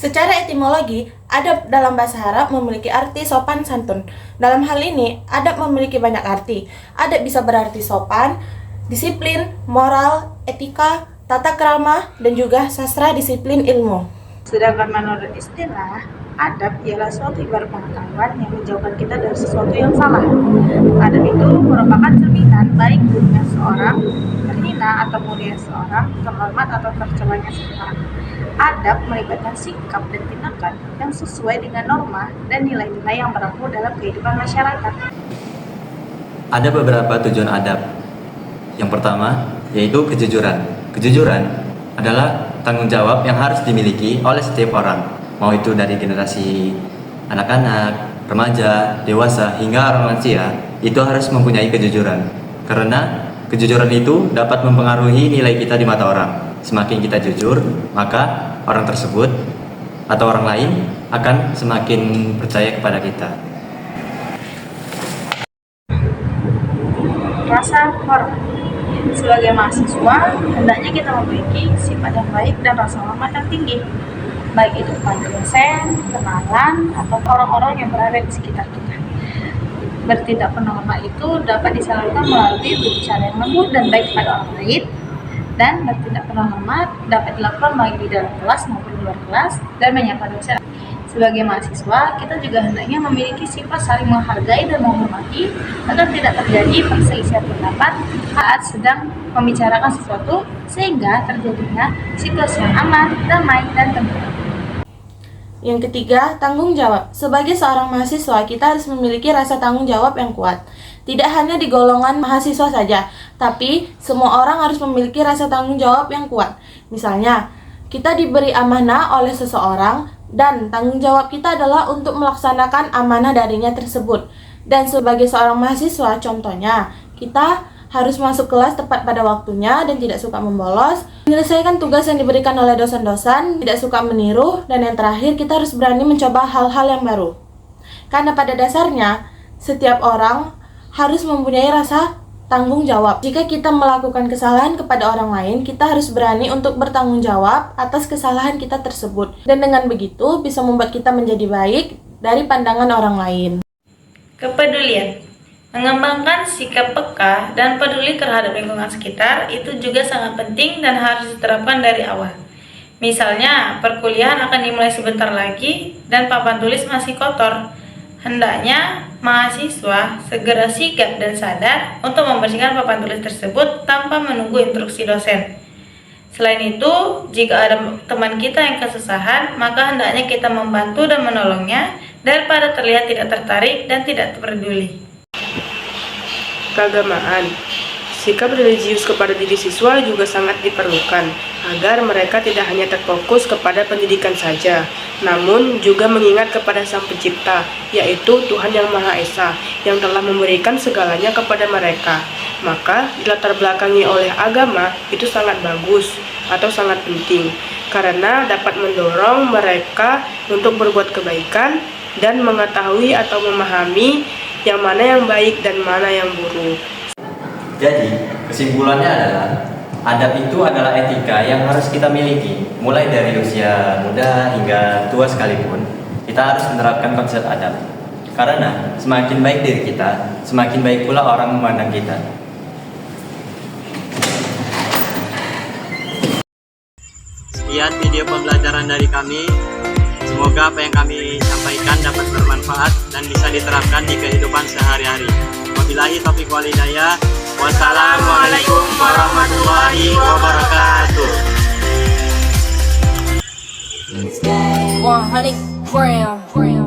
Secara etimologi, adab dalam bahasa Arab memiliki arti sopan santun. Dalam hal ini, adab memiliki banyak arti. Adab bisa berarti sopan, disiplin, moral, etika, tata krama, dan juga sastra disiplin ilmu. Sedangkan menurut istilah, adab ialah suatu ibarat pengetahuan yang menjauhkan kita dari sesuatu yang salah. Adab itu merupakan cerminan baik buruknya seorang, terhina atau mulia seorang, terhormat atau tercelanya seorang. Adab melibatkan sikap dan tindakan yang sesuai dengan norma dan nilai-nilai yang berlaku dalam kehidupan masyarakat. Ada beberapa tujuan adab. Yang pertama, yaitu kejujuran. Kejujuran adalah tanggung jawab yang harus dimiliki oleh setiap orang, mau itu dari generasi anak-anak, remaja, dewasa, hingga orang lansia, itu harus mempunyai kejujuran. Karena kejujuran itu dapat mempengaruhi nilai kita di mata orang. Semakin kita jujur, maka orang tersebut atau orang lain akan semakin percaya kepada kita. Rasa hormat. Sebagai mahasiswa, hendaknya kita memiliki sifat yang baik dan rasa hormat yang tinggi, baik itu kepada dosen, kenalan, atau orang-orang yang berada di sekitar kita. Bertindak penuh hormat itu dapat disalurkan melalui berbicara yang lembut dan baik kepada orang lain, dan bertindak penuh hormat dapat dilakukan baik di dalam kelas maupun di luar kelas dan menyapa dosen. Sebagai mahasiswa, kita juga hendaknya memiliki sifat saling menghargai dan menghormati agar tidak terjadi perselisihan pendapat saat sedang membicarakan sesuatu, sehingga terjadinya situasi yang aman, damai, dan tentram. Yang ketiga, tanggung jawab. Sebagai seorang mahasiswa, kita harus memiliki rasa tanggung jawab yang kuat. Tidak hanya di golongan mahasiswa saja, tapi semua orang harus memiliki rasa tanggung jawab yang kuat. Misalnya, kita diberi amanah oleh seseorang, dan tanggung jawab kita adalah untuk melaksanakan amanah darinya tersebut. Dan sebagai seorang mahasiswa, contohnya, kita harus masuk kelas tepat pada waktunya dan tidak suka membolos, menyelesaikan tugas yang diberikan oleh dosen-dosen, tidak suka meniru, dan yang terakhir, kita harus berani mencoba hal-hal yang baru. Karena pada dasarnya, setiap orang harus mempunyai rasa tanggung jawab. Jika kita melakukan kesalahan kepada orang lain, kita harus berani untuk bertanggung jawab atas kesalahan kita tersebut. Dan dengan begitu, bisa membuat kita menjadi baik dari pandangan orang lain. Kepedulian. Mengembangkan sikap peka dan peduli terhadap lingkungan sekitar itu juga sangat penting dan harus diterapkan dari awal. Misalnya, perkuliahan akan dimulai sebentar lagi dan papan tulis masih kotor. Hendaknya mahasiswa segera sigap dan sadar untuk membersihkan papan tulis tersebut tanpa menunggu instruksi dosen. Selain itu, jika ada teman kita yang kesusahan, maka hendaknya kita membantu dan menolongnya daripada terlihat tidak tertarik dan tidak peduli. Keagamaan. Sikap religius kepada diri siswa juga sangat diperlukan agar mereka tidak hanya terfokus kepada pendidikan saja, namun juga mengingat kepada Sang Pencipta, yaitu Tuhan Yang Maha Esa, yang telah memberikan segalanya kepada mereka. Maka dilatar belakangi oleh agama itu sangat bagus atau sangat penting, karena dapat mendorong mereka untuk berbuat kebaikan dan mengetahui atau memahami yang mana yang baik dan mana yang buruk. Jadi, kesimpulannya adalah adab itu adalah etika yang harus kita miliki. Mulai dari usia muda hingga tua sekalipun, kita harus menerapkan konsep adab. Karena semakin baik diri kita, semakin baik pula orang memandang kita. Sekian video pembelajaran dari kami. Semoga apa yang kami sampaikan dapat bermanfaat dan bisa diterapkan di kehidupan sehari-hari. Wabillahi taufiq wal hidayah. Wassalamualaikum warahmatullahi wabarakatuh. 100 grams.